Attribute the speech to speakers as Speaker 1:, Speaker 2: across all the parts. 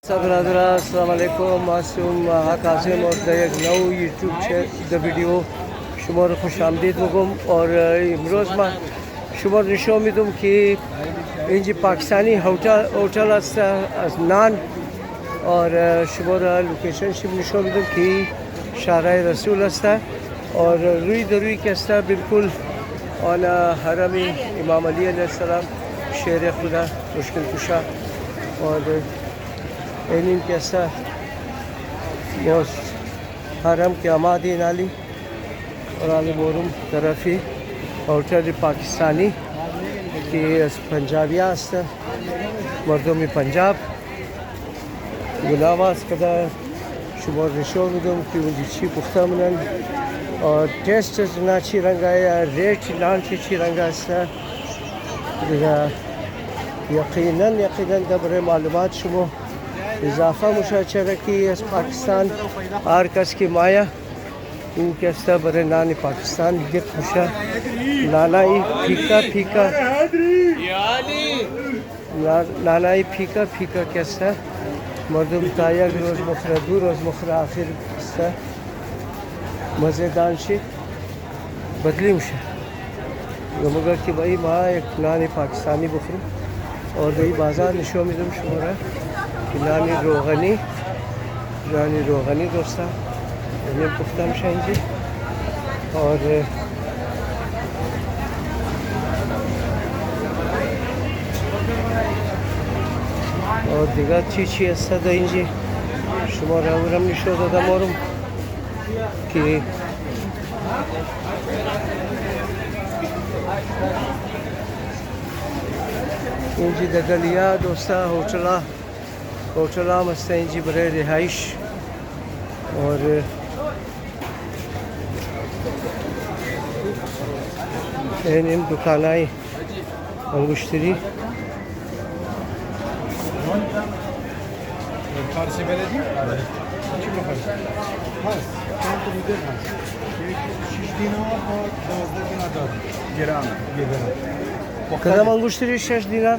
Speaker 1: अस्सलाम वालेकुम मासूम कासिम और एक नौ यूट्यूब वीडियो शुमार खुश आमदीद मुगम और इमरोज़ मा शुमार निशो मिदुम कि इंजी पाकिस्तानी होटल नान और शुमार लोकेशन शिव निशो मिदुम कि शाराय रसूल अस्ता और रुई दरुई के अस्ता बिल्कुल और हरमी इमाम अली अलैहिस्सलाम शेर खुदा मुश्किल कुशा और एनिम के ऐसा हरम के आमादी नाली और आल मोरम तरफी होटल पाकिस्तानी की पंजाबिया मर्दों में पंजाब गुलामास कदा शुमार रिशो मिदुम की उनकी पुख्ता मनन और टेस्ट नाची रंगा या रेट नान ची रंगा यकीनन दबरे मालूमात शुमो इजाफा मुशाचरा की पाकिस्तान आर कस की माया इनके बरे नानी पाकिस्तान गिर खुशा नानाई फीका फीका नानाई फीका फीका कैसा मरदुम ताया रोज़ मुखरा दू रोज़ मुखरा आखिर मज़ेदार शे बदली मुशा मगर कि भाई माँ एक नानी पाकिस्तानी बुखरू और भाई बाजार निशो में तुम शुमारा नानी रोगनी दोस्ता इन्हें पुख्ता शाही और दिगर चीज़ ऐसा देंगे शुमारा उरम निशो दादा मोरम कि इंजी दगलिया दोस्ता होटला मस्ते इंजी बड़े रिहाइश और इन दुकानाई अंगुश्तरी कदम अंगुश्तरी 6 दिनार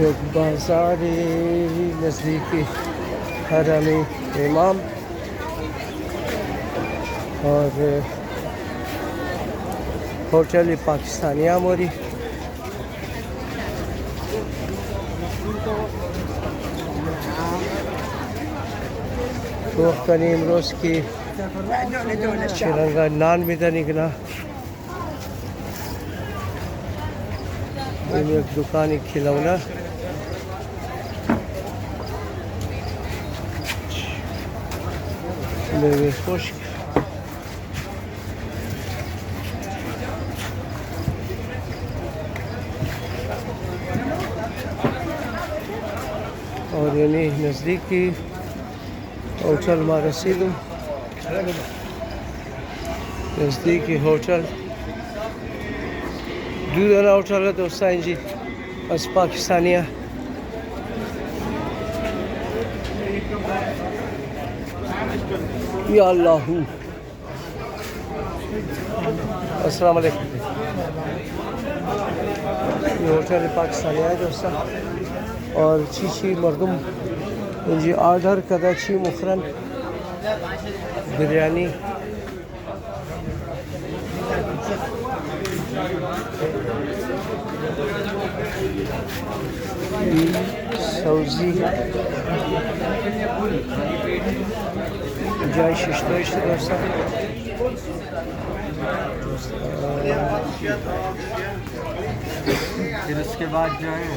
Speaker 1: एक बाज़ारी नज़दीकी हरमी इमाम और होटल पाकिस्तानिया मोरी तो कनीम रोज़ की तिरंगा नान मिदा निकला एक दुकान खिलौना मेरे खुश्क और यानी नज़दीकी होटल में रसीदूँ नज़दीकी होटल दूधना होटल है दोस्ता जी बस पाकिस्तानिया या अल्लाह अस्सलाम वालेकुम ये होटल पाकिस्तानिया है दोस्ता और छी मरदुम जी ऑर्डर कदा छी मुखरन बिरयानी सब्जी जाए शिश्तो दोस्तों
Speaker 2: फिर उसके बाद जो है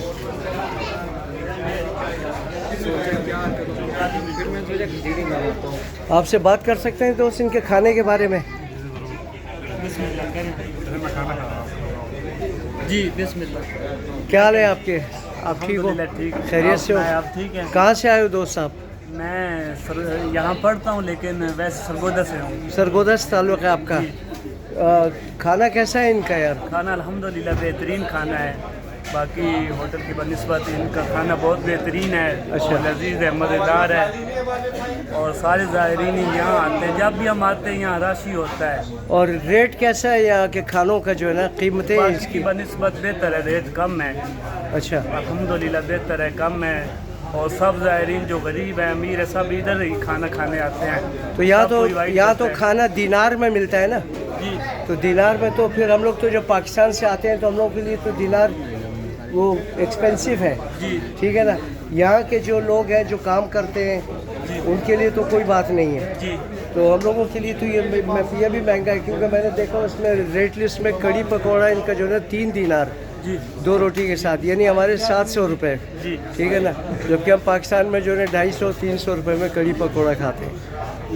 Speaker 1: आपसे बात कर सकते हैं दोस्त इनके खाने के बारे में।
Speaker 3: जी बिस्मिल्लाह।
Speaker 1: क्या हाल है आपके? आप ठीक हो?
Speaker 3: ठीक।
Speaker 1: खैरियत से हो?
Speaker 3: आप ठीक हैं?
Speaker 1: कहाँ से आए हो दोस्त साहब?
Speaker 3: मैं यहाँ पढ़ता हूँ लेकिन वैसे सरगोदा से हूँ।
Speaker 1: सरगोदा से ताल्लुक़ है आपका? खाना कैसा है इनका यार?
Speaker 3: खाना अल्हम्दुलिल्लाह बेहतरीन खाना है। बाकी होटल की बनिस्बत इनका खाना बहुत बेहतरीन है।
Speaker 1: अच्छा।
Speaker 3: और लजीज है, मज़ेदार है और सारे ज़ायरीन यहाँ आते हैं। जब भी हम आते हैं यहाँ रश ही होता है।
Speaker 1: और रेट कैसा है यहाँ के खानों का जो है ना, कीमतें
Speaker 3: बाकी
Speaker 1: इसकी?
Speaker 3: की बनिस्बत बेहतर है, रेट कम है।
Speaker 1: अच्छा।
Speaker 3: अल्हम्दुलिल्लाह बेहतर है, कम है। और सब ज़ायरीन जो गरीब है अमीर है सब इधर ही खाना खाने आते हैं।
Speaker 1: तो यहाँ
Speaker 3: सब कोई वाइट
Speaker 1: यहाँ
Speaker 3: करता
Speaker 1: तो
Speaker 3: है।
Speaker 1: खाना दिनार में मिलता है ना?
Speaker 3: जी
Speaker 1: तो दिनार में तो फिर हम लोग तो जब पाकिस्तान से आते हैं तो हम लोग के लिए तो दिनार वो एक्सपेंसिव है।
Speaker 3: जी
Speaker 1: ठीक है ना? यहाँ के जो लोग हैं जो काम करते हैं उनके लिए तो कोई बात नहीं है।
Speaker 3: जी
Speaker 1: तो हम लोगों के लिए तो ये भी महंगा है, क्योंकि मैंने देखा उसमें रेट लिस्ट में कड़ी पकौड़ा इनका जो है ना 3 दिनार
Speaker 3: जी
Speaker 1: 2 रोटी के साथ, यानी हमारे 700 रुपये।
Speaker 3: जी।
Speaker 1: ठीक है ना? जबकि हम पाकिस्तान में जो है 250-300 रुपये में कड़ी पकौड़ा खाते हैं।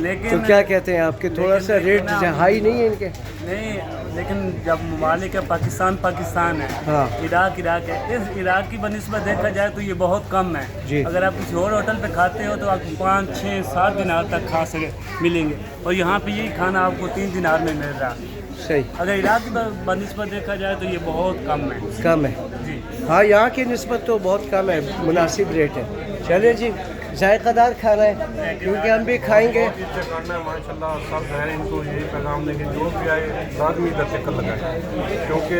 Speaker 3: लेकिन
Speaker 1: तो क्या कहते हैं आपके, थोड़ा सा रेट हाई नहीं है इनके?
Speaker 3: नहीं, लेकिन जब ममालिक है पाकिस्तान है,
Speaker 1: हाँ।
Speaker 3: इराक है, इस इराक की बनिस्बत देखा जाए तो ये बहुत कम है।
Speaker 1: जी।
Speaker 3: अगर आप किसी और होटल पे खाते हो तो आपको 5, 6, 7 दिनार तक खा सके मिलेंगे और यहाँ पे यही खाना आपको 3 दिनार में मिल रहा है।
Speaker 1: सही।
Speaker 3: अगर इराक की बनिस्बत देखा जाए तो ये बहुत कम है।
Speaker 1: कम है।
Speaker 3: जी
Speaker 1: हाँ, यहाँ की निस्बत तो बहुत कम है, मुनासिब रेट है। चलिए जी, जायकादार खाना है क्योंकि हम भी खाएंगे।
Speaker 4: अच्छा खाना है माशाल्लाह। सब है इनको यही पैगाम देंगे जो भी आए लाजमी इधर चक्कर लगाए, क्योंकि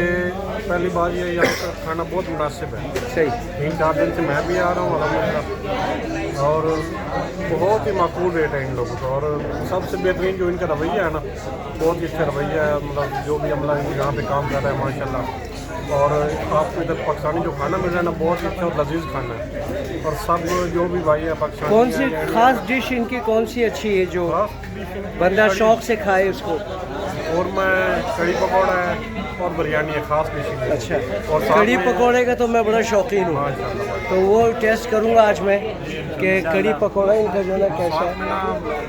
Speaker 4: पहली बार ये यहाँ का खाना बहुत मुनासिब है।
Speaker 1: सही।
Speaker 4: 3-4 दिन से मैं भी आ रहा हूँ अलहमदिल्ला, और बहुत ही माकूल रेट है इन लोगों का। और सबसे बेहतरीन जो इनका रवैया है ना, बहुत ही अच्छा रवैया है। मतलब जो भी अमला यहाँ पे काम कर रहा है माशाल्लाह। और आपको इधर पाकिस्तानी जो खाना मिल रहा है ना, बहुत ही अच्छा और लजीज खाना है। और सब जो भी भाई है पाकिस्तानी,
Speaker 1: कौन सी खास डिश इनकी कौन सी अच्छी है जो बंदा शौक से खाए उसको?
Speaker 4: और मैं कड़ी पकौड़ा है और बिरयानी है खास डिश है।
Speaker 1: अच्छा।
Speaker 4: और साथ
Speaker 1: कड़ी
Speaker 4: में-
Speaker 1: पकौड़े का तो मैं बड़ा शौकीन हूँ,
Speaker 4: माशाल्लाह।
Speaker 1: तो वो टेस्ट करूँगा आज मैं कि कड़ी पकौड़ा इनका जो है ना कैसा
Speaker 4: साथ
Speaker 1: है।
Speaker 4: में ना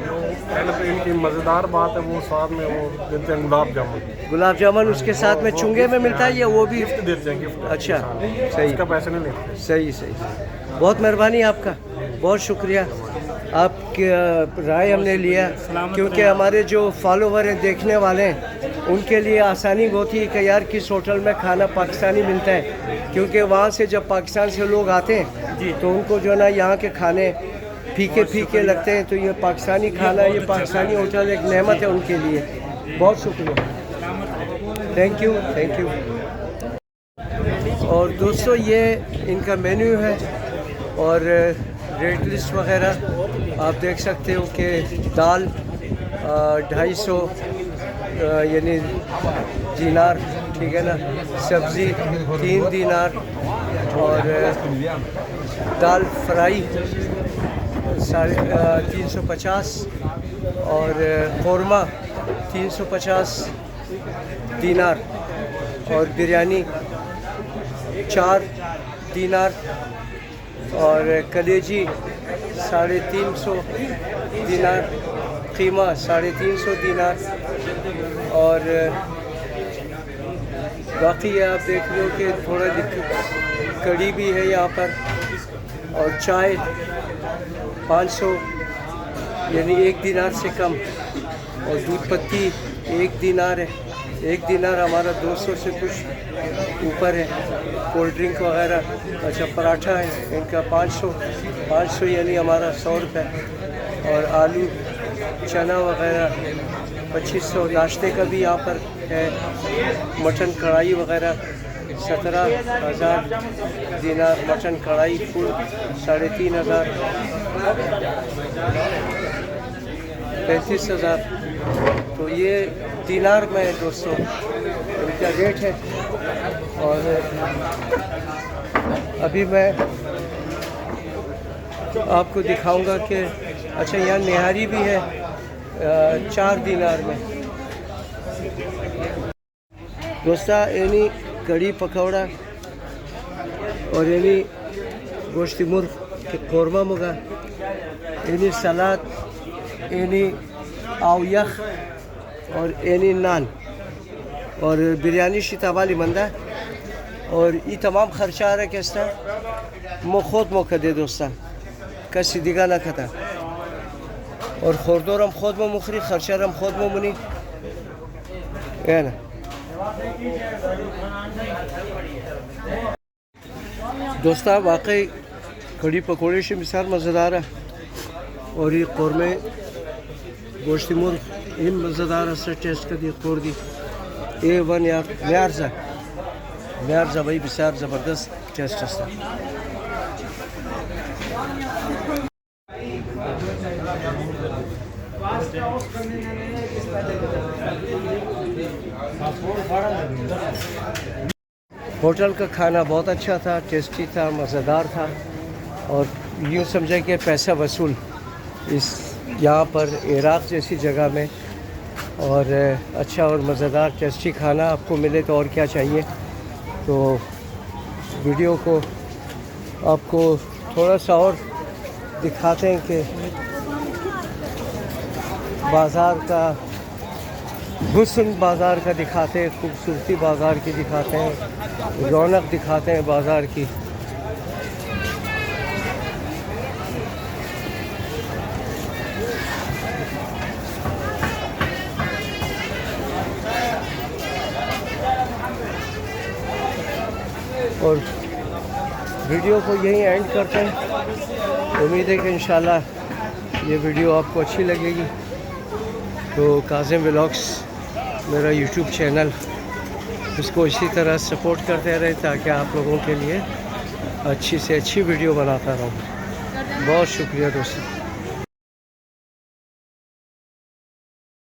Speaker 4: जो पहले तो इनकी मज़ेदार बात है, वो साथ में वो देते हैं गुलाब जामुन।
Speaker 1: गुलाब जामुन उसके साथ में चुंगे में मिलता है या वो भी?
Speaker 4: गिफ्ट देते हैं, गिफ्ट।
Speaker 1: अच्छा, सही।
Speaker 4: इसका पैसे नहीं लेते।
Speaker 1: सही सही। बहुत मेहरबानी आपका, बहुत शुक्रिया। आपकी राय हमने लिया, क्योंकि हमारे जो फॉलोवर हैं, देखने वाले हैं, उनके लिए आसानी होती है कि यार किस होटल में खाना पाकिस्तानी मिलता है, क्योंकि वहाँ से जब पाकिस्तान से लोग आते हैं तो उनको जो है ना यहाँ के खाने फीके फीके लगते हैं। तो ये पाकिस्तानी खाना, ये पाकिस्तानी होटल एक नेमत है उनके लिए। बहुत शुक्रिया, थैंक यू थैंक यू। और दोस्तों ये इनका मेन्यू है और रेट लिस्ट वगैरह आप देख सकते हो कि दाल 250 यानी दिनार, ठीक है ना? सब्ज़ी 3 दिनार और दाल फ्राई 350 और कौरमा 350 दिनार और बिरयानी 4 दिनार और कलेजी 350 दिनार, कीमा 350 दिनार और बाकी आप देख लो कि थोड़ा कड़ी भी है यहाँ पर और चाय 500 यानी 1 दिनार से कम और दूध पत्ती 1 दिनार है। 1 दिनार हमारा 200 से कुछ ऊपर है। कोल्ड ड्रिंक वगैरह, अच्छा पराठा है इनका 500 यानी हमारा 100 रुपये और आलू चना वगैरह 2500। नाश्ते का भी यहाँ पर है, मटन कढ़ाई वगैरह 17,000 दिनार, मटन कढ़ाई फुल 3,500 35,000। तो ये दिनार में है दोस्तों इनका रेट है। और अभी मैं आपको दिखाऊंगा कि अच्छा यहाँ निहारी भी है 4 दिनार में। दोस्ता यानी कड़ी पकौड़ा और यानी गोश्त मुर्ग के कौरमा मुगा यानी सलाद यानी आव यख और यानी नान और बिरयानी शितावाली मंदा और ये तमाम खर्चा आ रहा है किस तरह मो खुद मौका दे दोस्ता कसी दिगा ना खता और खुरदोरम खुद में मुखरी खर्चारम खुद में मुनी है ना। दोस्ता वाकई कड़ी पकौड़े से मिसाल मज़ेदार है और ये कौरमे गोश्त मुर्ग इन मज़ेदार से टेस्ट कर दी खोर दी A1 या म्यारजा भाई बिसार ज़बरदस्त टेस्ट है। होटल का खाना बहुत अच्छा था, टेस्टी था, मज़ेदार था और यूँ समझे कि पैसा वसूल इस यहाँ पर इराक़ जैसी जगह में और अच्छा और मज़ेदार टेस्टी खाना आपको मिले तो और क्या चाहिए। तो वीडियो को आपको थोड़ा सा और दिखाते हैं कि बाज़ार का हुस्न बाज़ार का दिखाते हैं, खूबसूरती बाज़ार की दिखाते हैं, रौनक दिखाते हैं बाज़ार की। और वीडियो को यहीं एंड करते हैं। उम्मीद है कि इंशाल्लाह ये वीडियो आपको अच्छी लगेगी। तो काज़िम व्लॉग्स मेरा यूट्यूब चैनल, इसको इसी तरह सपोर्ट करते रहे ताकि आप लोगों के लिए अच्छी से अच्छी वीडियो बनाता रहूँ। बहुत शुक्रिया दोस्तों।